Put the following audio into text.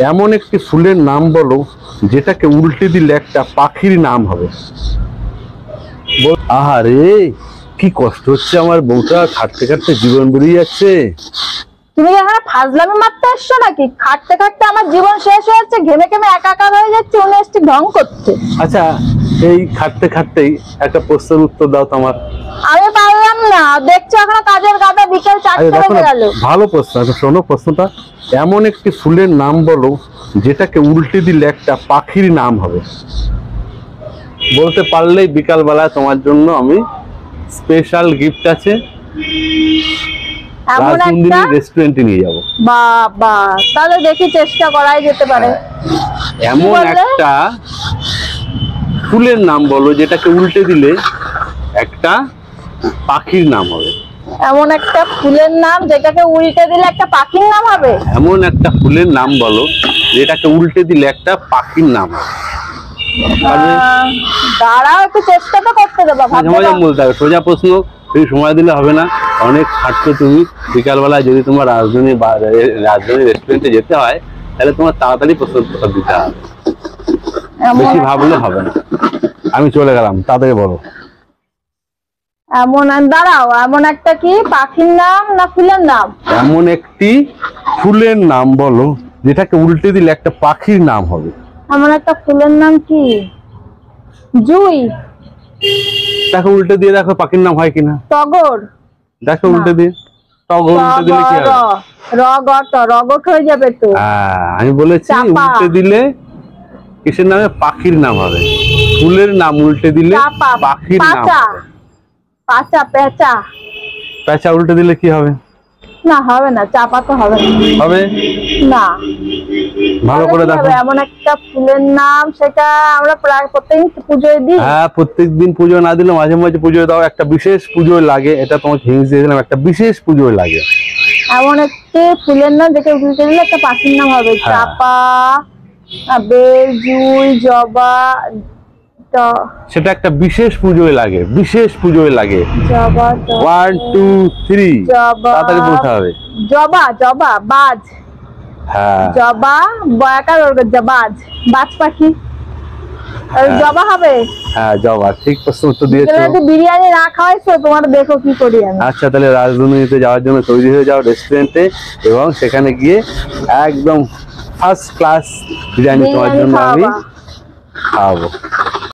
এমন একটি ফুলের নাম বলো যেটাকে উল্টে দিলে একটা পাখির নাম হবে। আহারে কি কষ্ট হচ্ছে আমার বউটা, খাটতে খাটতে জীবন বেরিয়ে যাচ্ছে। তুমি এখানে ফাজলামি মারতে এসছো নাকি? খাটতে খাটতে আমার জীবন শেষ হয়ে যাচ্ছে, ঘেমে ঘেমে একাকার হয়ে যাচ্ছে, উনি এসে ঢং করতে। আচ্ছা এই খাটতে খাটতেই একটা প্রশ্নের উত্তর দাও তো আমার। আমি পারলাম না, দেখছো এখনো কাজের গাদা, বিকেল 4টা বেজে গেল। ভালো প্রশ্ন, শোনো প্রশ্নটা। এমন একটি ফুলের নাম বলো যেটাকে উল্টে দিলে একটা পাখির নাম হবে। বলতে পারলেই বিকাল বেলা তোমার জন্য আমি স্পেশাল গিফট আছে, রাজনন্দিনী রেস্টুরেন্টে নিয়ে যাবো। বাবা, তাহলে দেখি চেষ্টা করাই যেতে পারে। এমন একটা ফুলের নাম বলো যেটাকে উল্টে দিলে একটা পাখির নাম হবে। এমন একটা ফুলের নাম যেটাকে উল্টে দিলে একটা পাখির নাম হবে। এমন একটা ফুলের নাম বলো যেটাকে উল্টে দিলে একটা পাখির নাম হবে। দাঁড়াও, একটু চেষ্টা তো করতে দেবো। বলতে হবে, সোজা প্রশ্ন, তুমি সময় দিলে হবে না, অনেক খাটছো তুমি। বিকালবেলায় যদি তোমার রাজধানী রেস্টুরেন্টে যেতে হয় তাহলে তোমার তাড়াতাড়ি প্রশ্ন দিতে হবে, বেশি ভাবলে হবে না। আমি চলে গেলাম, তাড়াতাড়ি বলো। দাঁড়াও, এমন একটা কি পাখির নাম না ফুলের নাম? এমন একটি ফুলের নাম বলো যেটাকে উল্টে দিলে একটা পাখির নাম হবে। এমন একটা ফুলের নাম কি? জুই। দেখো উল্টে দিয়ে দেখো পাখির নাম হয় কিনা। টগর। দেখো উল্টে দিয়ে, টগর উল্টে দিলে কি হবে? রগট হয়ে যাবে তো। আমি বলেছি উল্টে দিলে কিসের নামে? পাখির নাম হবে। ফুলের নাম উল্টে দিলে পাখির নাম হবে। পাঁচা, পেঁচা। পেঁচা উল্টে দিলে কি হবে? না, হবে না, চাপা তো হবে না। হবে না, ভালো করে দেখো। এমন একটা ফুলের নাম, সেটা আমরা প্রায় প্রত্যেকদিন পুজোয় দিই। হ্যাঁ, প্রত্যেকদিন পুজো না দিলে মাঝে মাঝে পুজোয় দাও। একটা বিশেষ পুজোয় লাগে, এটা তোমাকে হিংস দিয়ে দিলাম, একটা বিশেষ পুজোয় লাগে। এমন একটি ফুলের নাম যেটা উল্টে দিলে একটা পাখির নাম হবে। চাপা, বেল, জুই, জবা। সেটা একটা বিশেষ পুজোয় লাগে, বিশেষ পুজোয় লাগে। জবা। 1 2 3 তাড়াতাড়ি বলতে হবে। জবা, জবা, বাজ। হ্যাঁ, জবা, বয়াকার বাজ, বাজ পাখি। জবা হবে। হ্যাঁ, জবা, ঠিক প্রশ্ন উত্তর দিয়েছো। যদি বিরিয়ানি না খাওয়াইছো তোমার, দেখো কি করি আমি। আচ্ছা, তাহলে রাজধানীতে যাওয়ার জন্য তৈরি হয়ে যাও রেস্টুরেন্টে, এবং সেখানে গিয়ে একদম ফার্স্ট ক্লাস বিরিয়ানি তোমার জন্য আমি খাওয়াবো।